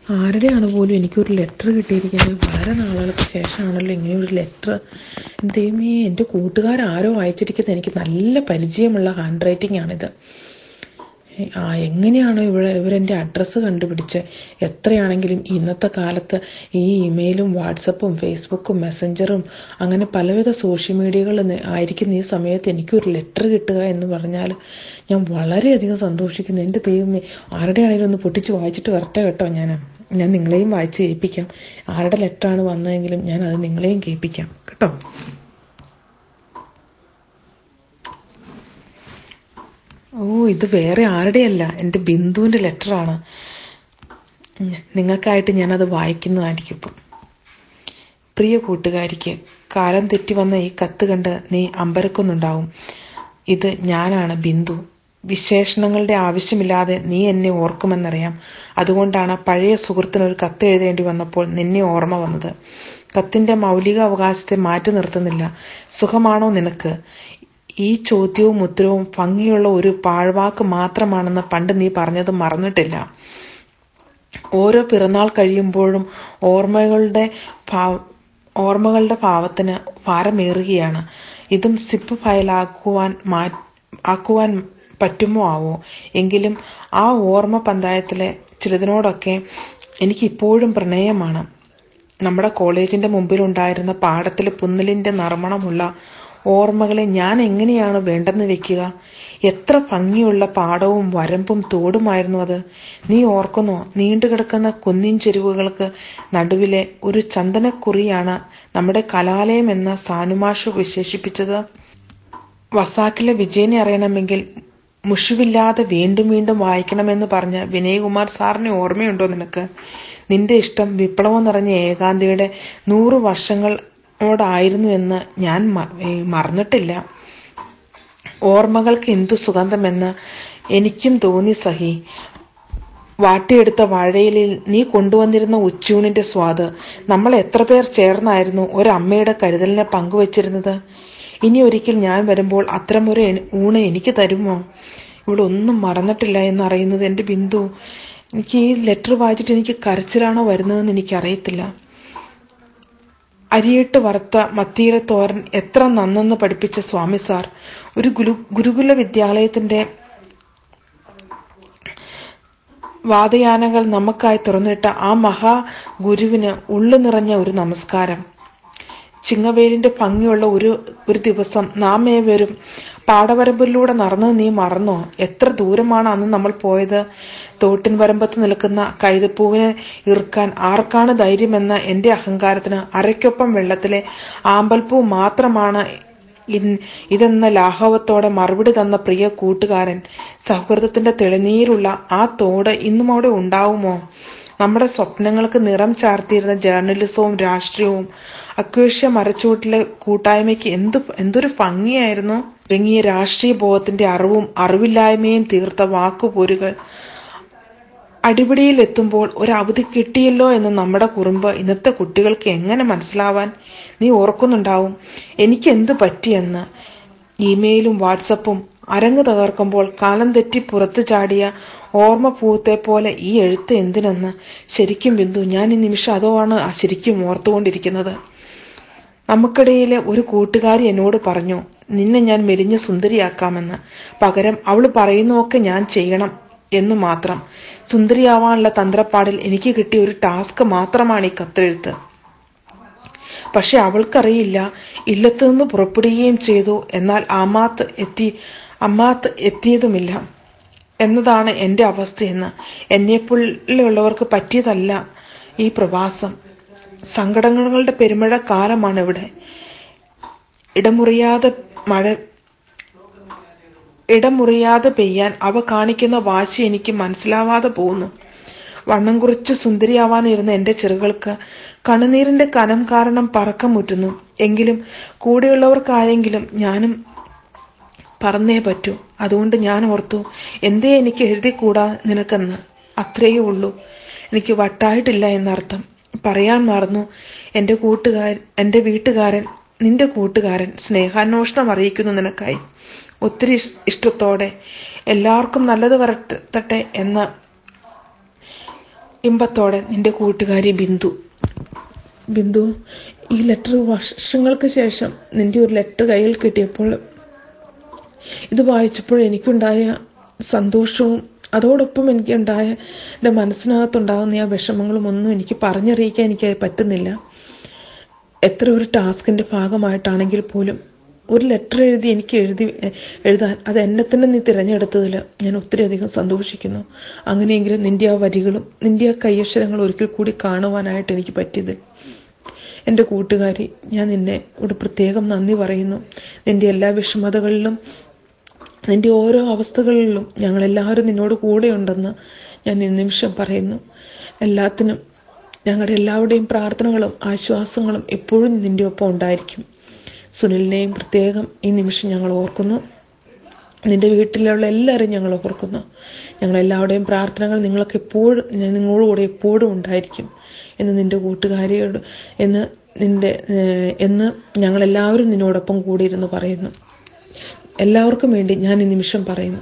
ആരുടെയാണ് പോലും എനിക്കൊരു ലെറ്റർ കിട്ടിയിരിക്കുന്നത്. വളരെ നാളുകൾക്ക് ശേഷമാണല്ലോ ഇങ്ങനെ ഒരു ലെറ്റർ. ദൈവമേ, എൻ്റെ കൂട്ടുകാരാരോ അയച്ചിരിക്കുന്നത്. എനിക്ക് നല്ല പരിചയമുള്ള ഹാൻഡ് റൈറ്റിംഗ് ആണിത്. എങ്ങനെയാണോ ഇവരെൻ്റെ അഡ്രസ്സ് കണ്ടുപിടിച്ച്? എത്രയാണെങ്കിലും ഇന്നത്തെ കാലത്ത് ഈ ഇമെയിലും വാട്സപ്പും ഫേസ്ബുക്കും മെസ്സഞ്ചറും അങ്ങനെ പലവിധ സോഷ്യൽ മീഡിയകളിൽ ആയിരിക്കുന്ന ഈ സമയത്ത് എനിക്കൊരു ലെറ്റർ കിട്ടുക എന്ന് പറഞ്ഞാൽ ഞാൻ വളരെയധികം സന്തോഷിക്കുന്നു. എൻ്റെ ദൈവമേ, ആരുടെയാണെങ്കിലും ഒന്ന് പൊട്ടിച്ച് വായിച്ചിട്ട് വരട്ടെ കേട്ടോ. ഞാൻ നിങ്ങളെയും വായിച്ച് കേൾപ്പിക്കാം. ആരുടെ ലെറ്ററാണ് വന്നതെങ്കിലും ഞാൻ അത് നിങ്ങളെയും കേൾപ്പിക്കാം കേട്ടോ. ഇത് വേറെ ആരുടെയല്ല, എൻ്റെ ബിന്ദുവിൻ്റെ ലെറ്ററാണ്. നിങ്ങൾക്കായിട്ട് ഞാനത് വായിക്കുന്നതായിരിക്കും ഇപ്പം. പ്രിയ കൂട്ടുകാരിക്ക്, കാലം തെറ്റി വന്ന ഈ കത്ത് കണ്ട് നീ അമ്പരക്കുന്നുണ്ടാവും. ഇത് ഞാനാണ്, ബിന്ദു. വിശേഷണങ്ങളുടെ ആവശ്യമില്ലാതെ നീ എന്നെ ഓർക്കുമെന്നറിയാം. അതുകൊണ്ടാണ് പഴയ സുഹൃത്തിനൊരു കത്ത് എഴുതേണ്ടി വന്നപ്പോൾ നിന്നെ ഓർമ്മ വന്നത്. കത്തിന്റെ മൗലിക അവകാശത്തെ മാറ്റി നിർത്തുന്നില്ല. സുഖമാണോ നിനക്ക്? ഈ ചോദ്യവും ഉത്തരവും ഭംഗിയുള്ള ഒരു പാഴ്വാക്ക് മാത്രമാണെന്ന് പണ്ട് നീ പറഞ്ഞത് മറന്നിട്ടില്ല. ഓരോ പിറന്നാൾ കഴിയുമ്പോഴും ഓർമ്മകളുടെ ഭാവത്തിന് ഭാരമേറുകയാണ്. ഇതും സിപ്പ് ഫയലാക്കുവാൻ പറ്റുമോ ആവോ? എങ്കിലും ആ ഓർമ്മ പന്തായത്തിലെ ചിലതിനോടൊക്കെ എനിക്കിപ്പോഴും പ്രണയമാണ്. നമ്മുടെ കോളേജിന്റെ മുമ്പിലുണ്ടായിരുന്ന പാടത്തിലെ പുന്നലിന്റെ നറുമണമുള്ള ഓർമ്മകളെ ഞാൻ എങ്ങനെയാണ് വേണ്ടെന്ന് വെക്കുക? എത്ര ഭംഗിയുള്ള പാടവും വരമ്പും തോടുമായിരുന്നു അത്. നീ ഓർക്കുന്നോ? നീണ്ടുകിടക്കുന്ന കുന്നിൻ ചെരുവുകൾക്ക് നടുവിലെ ഒരു ചന്ദനക്കുറിയാണ് നമ്മുടെ കലാലയം എന്ന സാനുമാഷ് വിശേഷിപ്പിച്ചത്. വസാക്കിലെ വിജയനെ അറിയണമെങ്കിൽ മുഷിവില്ലാതെ വീണ്ടും വീണ്ടും വായിക്കണമെന്ന് പറഞ്ഞ വിനയകുമാർ സാറിനെ ഓർമ്മയുണ്ടോ നിനക്ക്? നിന്റെ ഇഷ്ടം വിപ്ലവം നിറഞ്ഞ ഏകാന്തിയുടെ 100 വർഷങ്ങളോടായിരുന്നു എന്ന് ഞാൻ മറന്നിട്ടില്ല. ഓർമ്മകൾക്ക് എന്തു സുഗന്ധമെന്ന് എനിക്കും തോന്നി സഹി. വാട്ടിയെടുത്ത വാഴയിലിൽ നീ കൊണ്ടുവന്നിരുന്ന ഉച്ചയൂണിന്റെ സ്വാദ്. നമ്മൾ എത്ര പേർ ചേർന്നായിരുന്നു ഒരമ്മയുടെ കരുതലിനെ പങ്കുവച്ചിരുന്നത്. ഇനി ഒരിക്കൽ ഞാൻ വരുമ്പോൾ അത്തരമൊരു ഊണ് എനിക്ക് തരുമോ? ഇവിടെ ഒന്നും മറന്നിട്ടില്ല എന്നറിയുന്നത് എൻ്റെ ബിന്ദു. എനിക്ക് ഈ ലെറ്റർ വായിച്ചിട്ട് എനിക്ക് കരച്ചിലാണോ വരുന്നതെന്ന് എനിക്കറിയത്തില്ല. അരിയിട്ട് വറുത്ത മത്തിയിലെ തോരൻ എത്ര നന്നെന്ന് പഠിപ്പിച്ച സ്വാമി സാർ. ഒരു ഗുരുകുല വിദ്യാലയത്തിന്റെ വാതയാനകൾ നമുക്കായി തുറന്നിട്ട ആ മഹാഗുരുവിന് ഉള്ളു നിറഞ്ഞ ഒരു നമസ്കാരം. ചിങ്ങവേലിന്റെ ഭംഗിയുള്ള ഒരു ദിവസം നാം ഏവരും പാടവരമ്പിലൂടെ നടന്നത് നീ മറന്നോ? എത്ര ദൂരമാണ് അന്ന് നമ്മൾ പോയത്? തോട്ടിൻ വരമ്പത്ത് നിൽക്കുന്ന കൈതപ്പൂവിനെ ഇറുക്കാൻ ആർക്കാണ് ധൈര്യമെന്ന എന്റെ അഹങ്കാരത്തിന് അരയ്ക്കൊപ്പം വെള്ളത്തിലെ ആമ്പൽപ്പൂ മാത്രമാണ് ഇതെന്ന ലാഘവത്തോടെ മറുപടി തന്ന പ്രിയ കൂട്ടുകാരൻ. സൗഹൃദത്തിന്റെ തെളിനീരുള്ള ആ തോട് ഇന്നും അവിടെ ഉണ്ടാവുമോ? നമ്മുടെ സ്വപ്നങ്ങൾക്ക് നിറം ചാർത്തിയിരുന്ന ജേർണലിസവും രാഷ്ട്രീയവും അക്വേഷ്യ മരച്ചൂട്ടിലെ കൂട്ടായ്മയ്ക്ക് എന്തൊരു ഭംഗിയായിരുന്നു. ഇറങ്ങിയ രാഷ്ട്രീയ ബോധത്തിന്റെ അറിവില്ലായ്മയും തീർത്ത വാക്കുപോരുകൾ. അടിപിടിയിൽ എത്തുമ്പോൾ ഒരവധി കിട്ടിയല്ലോ എന്ന് നമ്മുടെ കുറുമ്പ് ഇന്നത്തെ കുട്ടികൾക്ക് എങ്ങനെ മനസ്സിലാവാൻ? നീ ഓർക്കുന്നുണ്ടാവും എനിക്ക് എന്തു പറ്റിയെന്ന്. ഇമെയിലും വാട്സപ്പും അരങ്ങ് തകർക്കുമ്പോൾ കാലം തെറ്റി പുറത്തു ചാടിയ ഓർമ്മ പൂവത്തെ പോലെ ഈ എഴുത്ത് എന്തിനെന്ന്. ശരിക്കും ബിന്ദു, ഞാൻ ഈ നിമിഷം അതോ ആണ് ശരിക്കും ഓർത്തുകൊണ്ടിരിക്കുന്നത്. നമുക്കിടയിലെ ഒരു കൂട്ടുകാരി എന്നോട് പറഞ്ഞു, നിന്നെ ഞാൻ മെലിഞ്ഞ സുന്ദരിയാക്കാമെന്ന്. പകരം അവൾ പറയുന്നതൊക്കെ ഞാൻ ചെയ്യണം എന്നു മാത്രം. സുന്ദരിയാവാനുള്ള തന്ത്രപ്പാടിൽ എനിക്ക് കിട്ടിയ ഒരു ടാസ്ക് മാത്രമാണ് ഈ കത്തെഴുത്ത്. പക്ഷെ അവൾക്കറിയില്ല. ഇല്ലത്തുനിന്ന് പുറപ്പെടുകയും ചെയ്തു, എന്നാൽ അമ്മാത്ത് എത്തിയതുമില്ല എന്നതാണ് എന്റെ അവസ്ഥയെന്ന്. എന്നെപ്പോലുള്ളവർക്ക് പറ്റിയതല്ല ഈ പ്രവാസം. സങ്കടങ്ങളുടെ പെരുമഴ കാലമാണ് ഇവിടെ. ഇടമുറിയാതെ പെയ്യാൻ അവ കാണിക്കുന്ന വാശി എനിക്ക് മനസ്സിലാവാതെ പോകുന്നു. വണ്ണം കുറിച്ച് സുന്ദരിയാവാനിരുന്ന എന്റെ ചെറുകൾക്ക് കണ്ണുനീരിന്റെ കനം കാരണം പറക്കമുറ്റുന്നു. എങ്കിലും കൂടെയുള്ളവർക്കായെങ്കിലും ഞാനും പറഞ്ഞേ പറ്റൂ. അതുകൊണ്ട് ഞാൻ ഓർത്തു, എന്തേ എനിക്ക് എഴുതിക്കൂടാ നിനക്കെന്ന്. അത്രയേ ഉള്ളൂ. എനിക്ക് വട്ടായിട്ടില്ല എന്നർത്ഥം. പറയാൻ മറന്നു. എന്റെ വീട്ടുകാരൻ, നിന്റെ കൂട്ടുകാരൻ സ്നേഹാന്വേഷണം അറിയിക്കുന്നു നിനക്കായി. ഒത്തിരി ഇഷ്ടത്തോടെ. എല്ലാവർക്കും നല്ലത് വരട്ടെ എന്ന് ഇമ്പത്തോടെ നിന്റെ കൂട്ടുകാരി ബിന്ദു. ബിന്ദു, ഈ ലെറ്റർ വർഷങ്ങൾക്ക് ശേഷം നിന്റെ ഒരു ലെറ്റർ കയ്യിൽ കിട്ടിയപ്പോൾ ഇത് വായിച്ചപ്പോൾ എനിക്കുണ്ടായ സന്തോഷവും അതോടൊപ്പം എനിക്കുണ്ടായ എൻ്റെ മനസ്സിനകത്തുണ്ടാകുന്ന ആ വിഷമങ്ങളും ഒന്നും എനിക്ക് പറഞ്ഞറിയിക്കാൻ എനിക്ക് പറ്റുന്നില്ല. എത്ര ഒരു ടാസ്കിൻ്റെ ഭാഗമായിട്ടാണെങ്കിൽ പോലും ഒരു ലെറ്റർ എനിക്ക് എഴുതാൻ അത് എന്നെ തന്നെ നീ തിരഞ്ഞെടുത്തതിൽ ഞാൻ ഒത്തിരി അധികം സന്തോഷിക്കുന്നു. അങ്ങനെയെങ്കിലും നിന്റെ ആ വരികളും നിന്റെ ആ കൈയക്ഷരങ്ങളും ഒരിക്കൽ കൂടി കാണുവാനായിട്ട് എനിക്ക് പറ്റിയത്. എൻ്റെ കൂട്ടുകാരി, ഞാൻ നിന്നെ ഒരു പ്രത്യേകം നന്ദി പറയുന്നു. നിന്റെ എല്ലാ വിഷമതകളിലും നിന്റെ ഓരോ അവസ്ഥകളിലും ഞങ്ങളെല്ലാവരും നിന്നോട് കൂടെയുണ്ടെന്ന് ഞാൻ ഈ നിമിഷം പറയുന്നു. എല്ലാത്തിനും ഞങ്ങളുടെ എല്ലാവരുടെയും പ്രാർത്ഥനകളും ആശ്വാസങ്ങളും എപ്പോഴും നിന്റെ ഒപ്പം ഉണ്ടായിരിക്കും. സുനിലിനെയും പ്രത്യേകം ഈ നിമിഷം ഞങ്ങൾ ഓർക്കുന്നു. നിന്റെ വീട്ടിലുള്ള എല്ലാവരെയും ഞങ്ങൾ ഓർക്കുന്നു. ഞങ്ങളെല്ലാവരുടെയും പ്രാർത്ഥനകൾ നിങ്ങൾക്ക് എപ്പോഴും നിങ്ങളോടുകൂടെ എപ്പോഴും ഉണ്ടായിരിക്കും എന്ന് നിന്റെ കൂട്ടുകാരിയോട് എന്ന് ഞങ്ങളെല്ലാവരും നിന്നോടൊപ്പം കൂടിയിരുന്ന് പറയുന്നു. എല്ലാവർക്കും വേണ്ടി ഞാൻ ഈ നിമിഷം പറയുന്നു.